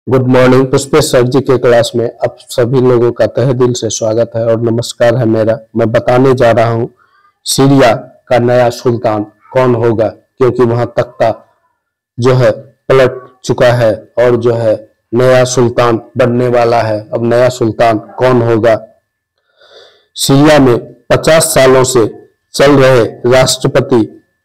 Good morning. Pushpesh sir ji के class में आप सभी लोगों का तहे दिल से स्वागत है और नमस्कार है मेरा। मैं बताने जा रहा हूँ सीरिया का नया सुल्तान कौन होगा, क्योंकि वहां तख्ता जो है पलट चुका है और जो है नया सुल्तान बनने वाला है। अब नया सुल्तान कौन होगा? सीरिया में 50 सालों से चल रहे राष्ट्रपति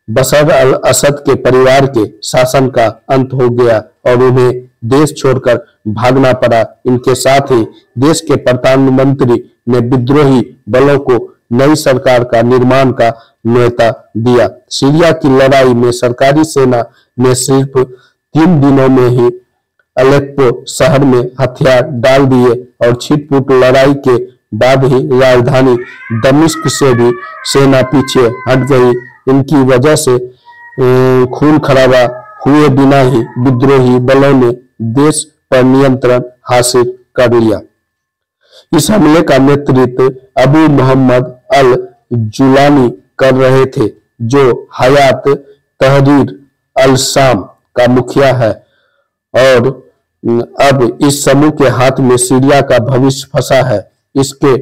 बशर अल असद के परिवार के शासन का अंत हो गया और उन्हें देश छोड़कर भागना पड़ा। इनके साथ ही देश के प्रधानमंत्री ने विद्रोही बलों को नई सरकार का निर्माण का न्योता दिया। सीरिया की लड़ाई में सरकारी सेना ने सिर्फ 3 दिनों में ही अलेप्पो शहर में हथियार डाल दिए और छिटपुट लड़ाई के बाद ही राजधानी दमिश्क से भी सेना पीछे हट गई। इनकी वजह से खून खराबा हुए बिना ही विद्रोही बलों ने देश पर नियंत्रण हासिल कर लिया। इस हमले का नेतृत्व अबू मोहम्मद अल जुलानी कर रहे थे, जो हयात तहरीर अल शाम का मुखिया है। और अब इस समूह के हाथ में सीरिया का भविष्य फंसा है। इसके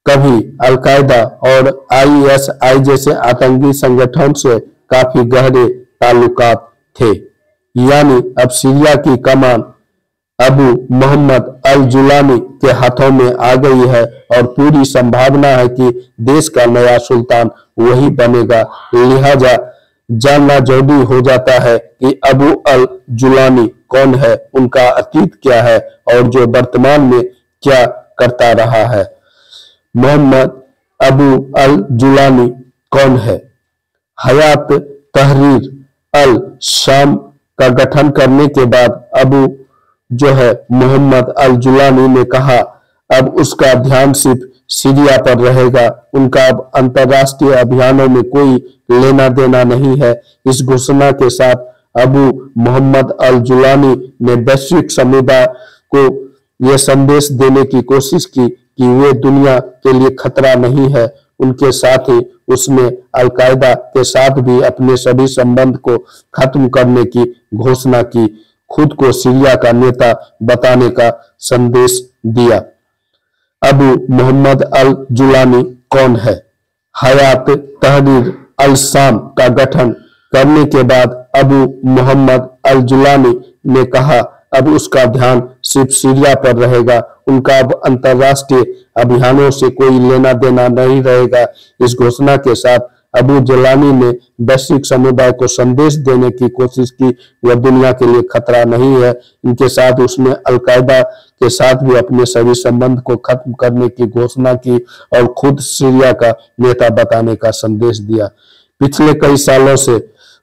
कभी अलकायदा और आईएसआई जैसे आतंकी संगठन से काफी गहरे ताल्लुकात थे। यानी अब सीरिया की कमान अबू मोहम्मद अल जुलानी के हाथों में आ गई है और पूरी संभावना है कि देश का नया सुल्तान वही बनेगा। लिहाजा जानना जरूरी हो जाता है कि अबू अल जुलानी कौन है, उनका अतीत क्या है और जो वर्तमान में क्या करता रहा है। मोहम्मद अबू अल जुलानी कौन है? हयात तहरीर अल शाम का गठन करने के बाद अबू जो है मोहम्मद अल जुलानी ने कहा अब उसका ध्यान सिर्फ सीरिया पर रहेगा। उनका अब अंतर्राष्ट्रीय अभियानों में कोई लेना देना नहीं है। इस घोषणा के साथ अबू मोहम्मद अल जुलानी ने वैश्विक समुदाय को यह संदेश देने की कोशिश की कि वे दुनिया के लिए खतरा नहीं है। उनके साथ ही उसने अलकायदा के साथ भी अपने सभी संबंध को खत्म करने की घोषणा की, खुद को सीरिया का नेता बताने का संदेश दिया। अबू मोहम्मद अल जुलानी कौन है? हयात तहरीर अल शाम का गठन करने के बाद अबू मोहम्मद अल जुलानी ने कहा अब उसका ध्यान सिर्फ सीरिया पर रहेगा। उनका अब अंतर्राष्ट्रीय अभियानों से कोई लेना देना नहीं रहेगा। इस घोषणा के साथ अबू जुलानी ने वैश्विक समुदाय को संदेश देने की कोशिश की वह दुनिया के लिए खतरा नहीं है। इनके साथ उसने अलकायदा के साथ भी अपने सभी संबंध को खत्म करने की घोषणा की और खुद सीरिया का नेता बताने का संदेश दिया। पिछले कई सालों से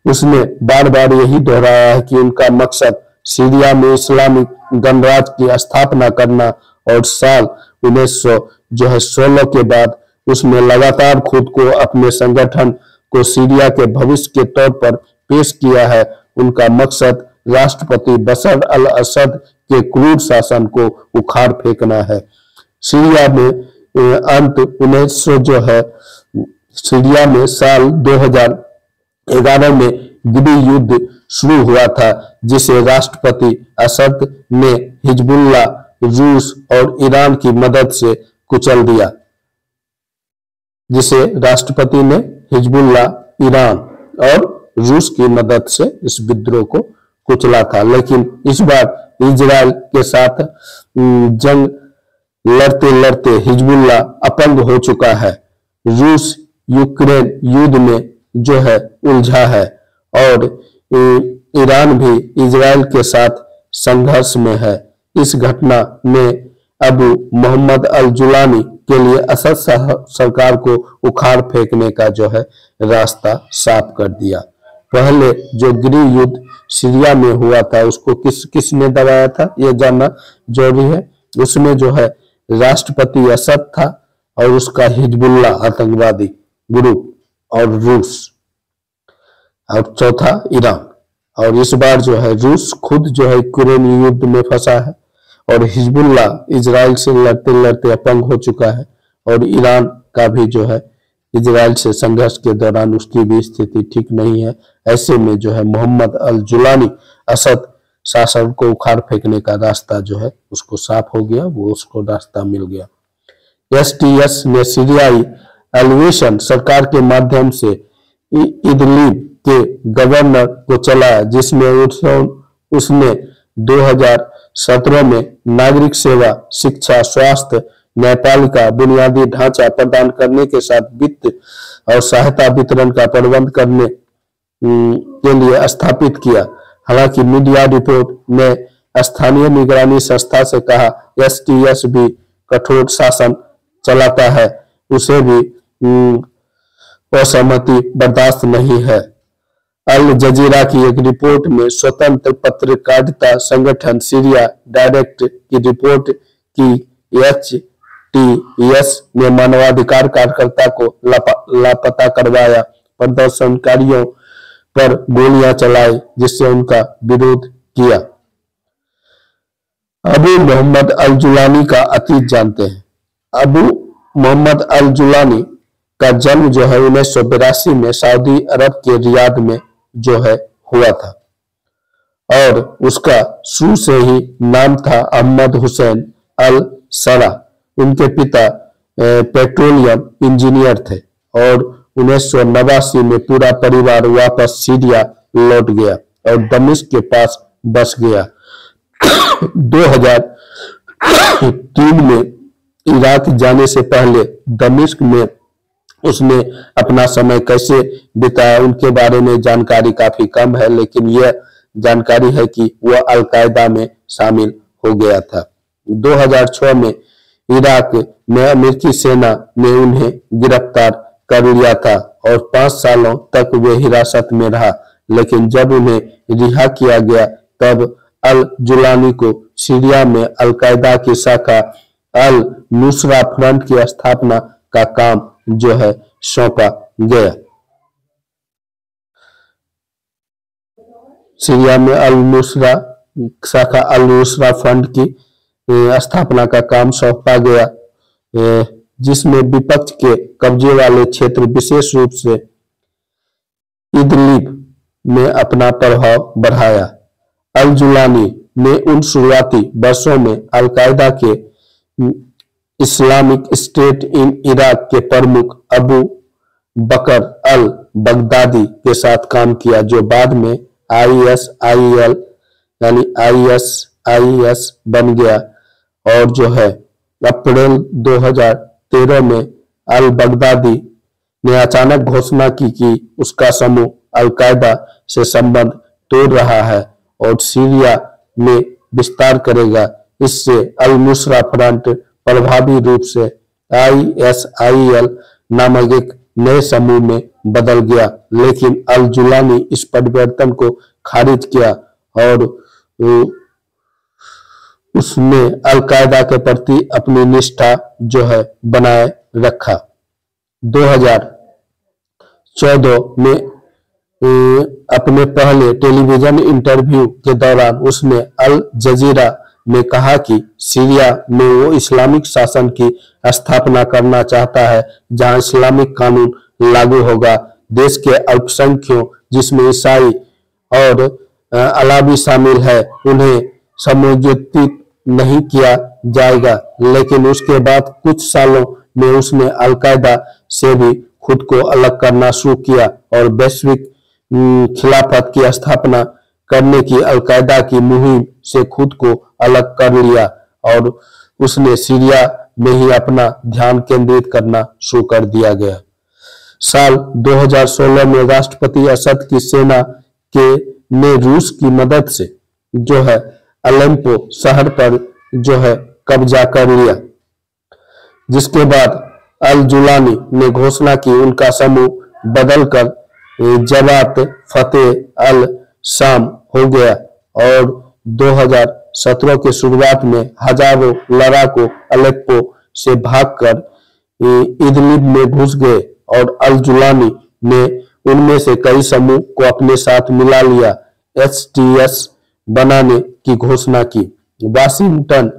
उसने बार बार यही दोहराया है कि उनका मकसद सीरिया में इस्लामिक गणराज्य की स्थापना करना और साल 1916 के बाद उसने लगातार खुद को अपने संगठन को सीरिया के भविष्य के तौर पर पेश किया है। उनका मकसद राष्ट्रपति बशर अल असद के क्रूर शासन को उखाड़ फेंकना है। सीरिया में अंत 1900 जो है सीरिया में साल 2011 में गृह युद्ध शुरू हुआ था, जिसे राष्ट्रपति असद ने हिजबुल्लाह, रूस और ईरान की मदद से कुचल दिया। जिसे राष्ट्रपति ने हिजबुल्लाह, ईरान और रूस की मदद से इस विद्रोह को कुचला था। लेकिन इस बार इजराइल के साथ जंग लड़ते लड़ते हिजबुल्लाह अपंग हो चुका है। रूस यूक्रेन युद्ध में जो है उलझा है और ईरान भी इजराइल के साथ संघर्ष में है। इस घटना ने अबू मोहम्मद अल जुलानी के लिए असद सरकार को उखाड़ फेंकने का जो है रास्ता साफ कर दिया। पहले जो गृह युद्ध सीरिया में हुआ था उसको किसने दबाया था यह जानना जरूरी है। उसमें जो है राष्ट्रपति असद था और उसका हिजबुल्लाह आतंकवादी ग्रुप और रूस और चौथा ईरान। और इस बार जो है रूस खुद जो है यूक्रेन युद्ध में फंसा है और हिजबुल्लाह इजराइल से लड़ते लड़ते अपंग हो चुका है और ईरान का भी जो है इजराइल से संघर्ष के दौरान उसकी भी स्थिति ठीक नहीं है। ऐसे में जो है मोहम्मद अल जुलानी असद शासन को उखाड़ फेंकने का रास्ता जो है उसको साफ हो गया, वो उसको रास्ता मिल गया। एसटीएस ने सीरियाई एलिवेशन सरकार के माध्यम से इदलिब के गवर्नर को चलाया, जिसमें उसने 2017 में नागरिक सेवा, शिक्षा, स्वास्थ्य, न्यायपालिका, बुनियादी ढांचा प्रदान करने के साथ वित्त और सहायता वितरण का प्रबंध करने के लिए स्थापित किया। हालांकि मीडिया रिपोर्ट ने स्थानीय निगरानी संस्था से कहा एसटीएस भी कठोर शासन चलाता है, उसे भी असहमति बर्दाश्त नहीं है। अल जजीरा की एक रिपोर्ट में स्वतंत्र पत्रकारिता संगठन सीरिया डायरेक्ट की रिपोर्ट की एचटीएस ने मानवाधिकार कार्यकर्ता को लापता करवाया, प्रदर्शनकारियों पर गोलियां चलाई, जिससे उनका विरोध किया। अबू मोहम्मद अल जुलानी का अतीत जानते हैं। अबू मोहम्मद अल जुलानी का जन्म जो है 1982 में सऊदी अरब के रियाद में जो है हुआ था और उसका शुरू से ही नाम था अहमद हुसैन अल सरा। उनके पिता पेट्रोलियम इंजीनियर थे और 1989 में पूरा परिवार वापस सीरिया लौट गया और दमिश्क के पास बस गया। 2003 में इराक जाने से पहले दमिश्क में उसने अपना समय कैसे बिताया उनके बारे में जानकारी काफी कम है, लेकिन यह जानकारी है कि वह अल-कायदा में शामिल हो गया था। 2006 में इराक में अमेरिकी सेना ने उन्हें गिरफ्तार कर लिया था और 5 सालों तक वे हिरासत में रहा, लेकिन जब उन्हें रिहा किया गया तब अल जुलानी को सीरिया में अल-कायदा की शाखा अल नुसरा फ्रंट की स्थापना का काम जो है सौंपा गया। सीरिया में अल नुसरा शाखा अल नुसरा फ्रंट की स्थापना का काम सौंपा गया, जिसमें विपक्ष के कब्जे वाले क्षेत्र विशेष रूप से इदलिब में अपना प्रभाव बढ़ाया। अल जुलानी ने उन शुरुआती वर्षों में अल-कायदा के इस्लामिक स्टेट इन इराक के प्रमुख अबू बकर अल बगदादी के साथ काम किया, जो बाद में आईएसआईएल यानी आईएसआईएस बन गया और जो है अप्रैल 2013 में अल बगदादी ने अचानक घोषणा की कि उसका समूह अल-कायदा से संबंध तोड़ रहा है और सीरिया में विस्तार करेगा। इससे अल नुसरा फ्रंट प्रभावी रूप से आईएसआईएल नामक एक नए समूह में बदल गया, लेकिन अल जुलानी इस परिवर्तन को खारिज किया और उसने अल-कायदा के प्रति अपनी निष्ठा जो है बनाए रखा। 2014 में अपने पहले टेलीविजन इंटरव्यू के दौरान उसने अल जजीरा में कहा कि सीरिया में वो इस्लामिक शासन की स्थापना करना चाहता है जहां इस्लामिक कानून लागू होगा। देश के अल्पसंख्यकों जिसमें ईसाई और अलावी शामिल है उन्हें समायोजित नहीं किया जाएगा, लेकिन उसके बाद कुछ सालों में उसने अल-कायदा से भी खुद को अलग करना शुरू किया और वैश्विक खिलाफत की स्थापना करने की अल-कायदा की मुहिम से खुद को अलग कर लिया और उसने सीरिया में ही अपना ध्यान केंद्रित करना शुरू कर दिया गया। साल 2016 में राष्ट्रपति असद की सेना ने रूस की मदद से जो है अलेप्पो शहर पर जो है कब्जा कर लिया, जिसके बाद अल जुलानी ने घोषणा की उनका समूह बदलकर जमात फतेह अल शाम हो गया और 2017 के शुरुआत में हजारों लड़ाकू अलेप्पो से भागकर इदलिब में घुस गए और अल जुलानी ने उनमें से कई समूह को अपने साथ मिला लिया। एसटीएस बनाने की घोषणा की। Washington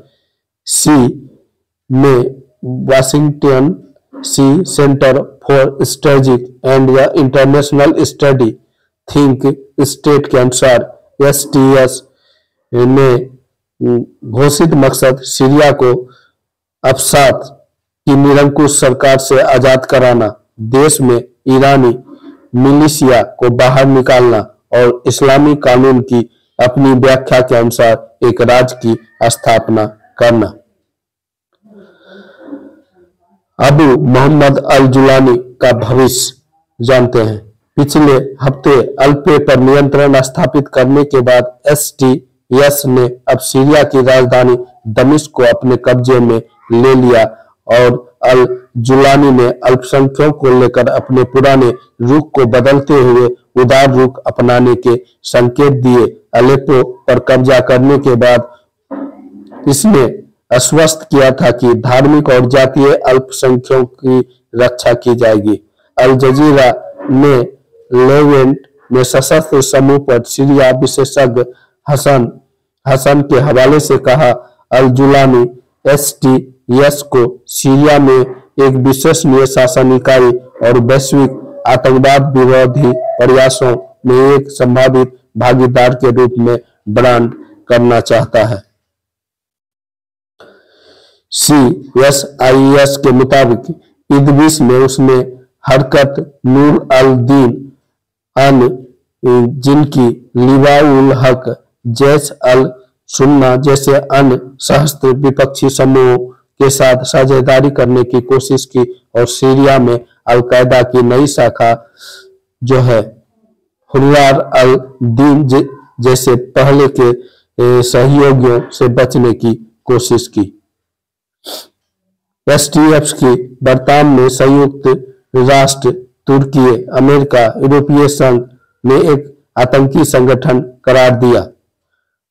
C centre for strategic and the international study think state के अनुसार एसटीएस में घोषित मकसद सीरिया को अफसाद की निरंकुश सरकार से आजाद कराना, देश में ईरानी मिलिशिया को बाहर निकालना और इस्लामी कानून की अपनी व्याख्या के अनुसार एक राज्य की स्थापना करना। अबू मोहम्मद अल जुलानी का भविष्य जानते हैं। पिछले हफ्ते अल्पे पर नियंत्रण स्थापित करने के बाद एसटीएस ने अब सीरिया की राजधानी दमिश्क को अपने कब्जे में ले लिया और अल जुलानी ने अल्पसंख्यकों को लेकर अपने पुराने रुख को बदलते हुए उदार रुख अपनाने के संकेत दिए। अलेप्पो पर कब्जा करने के बाद इसने आश्वस्त किया था कि धार्मिक और जातीय अल्पसंख्यकों की रक्षा की जाएगी। अल जजीरा ने लेवेंट में सशस्त्र समूह पर सीरिया विशेषज्ञ हसन के हवाले से कहा, अल जुलानी एसटीएस को सीरिया में एक विश्वसनीय शासन इकाई और वैश्विक आतंकवाद विरोधी प्रयासों में एक संभावित भागीदार के रूप में ब्रांड करना चाहता है। CSIS के मुताबिक इदबिस में उसने हरकत नूर अल दीन अन, जिनकी लिवा उल हक, जैश अल सुन्ना जैसे अन्य सशस्त्र विपक्षी समूहों के साथ साझेदारी करने की कोशिश की और सीरिया में अल कायदा की नई शाखा जो है हुर्रार अल दीन जैसे पहले के सहयोगियों से बचने की कोशिश की। एसटीएफ की वर्तमान में संयुक्त राष्ट्र, तुर्की, अमेरिका, यूरोपीय संघ ने एक आतंकी संगठन करार दिया।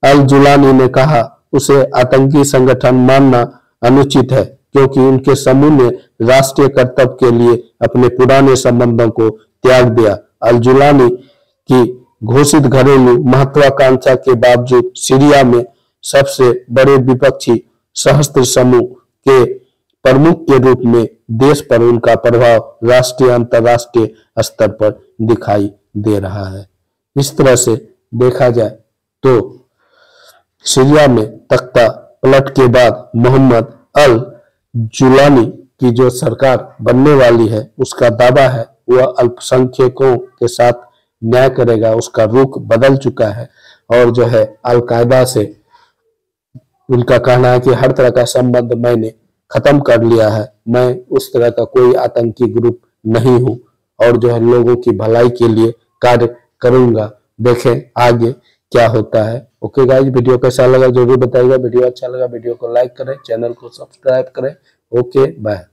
अल जुलानी ने कहा उसे आतंकी संगठन मानना अनुचित है क्योंकि उनके समूह ने राष्ट्रीय कर्तव्य के लिए अपने पुराने संबंधों को त्याग दिया। अल जुलानी की घोषित घरेलू महत्वाकांक्षा के बावजूद सीरिया में सबसे बड़े विपक्षी सशस्त्र समूह के प्रमुख के रूप में देश पर उनका प्रभाव राष्ट्रीय अंतर्राष्ट्रीय स्तर पर दिखाई दे रहा है। इस तरह से देखा जाए तो सीरिया में तख्ता पलट के बाद मोहम्मद अल जुलानी की जो सरकार बनने वाली है उसका दावा है वह अल्पसंख्यकों के साथ न्याय करेगा। उसका रुख बदल चुका है और जो है अल कायदा से उनका कहना है कि हर तरह का संबंध मैंने खत्म कर लिया है, मैं उस तरह का कोई आतंकी ग्रुप नहीं हूं और जो है लोगों की भलाई के लिए कार्य करूंगा। देखें आगे क्या होता है। ओके गाइस, वीडियो कैसा लगा जरूर बताइएगा। वीडियो अच्छा लगा वीडियो को लाइक करें, चैनल को सब्सक्राइब करें। Okay bye.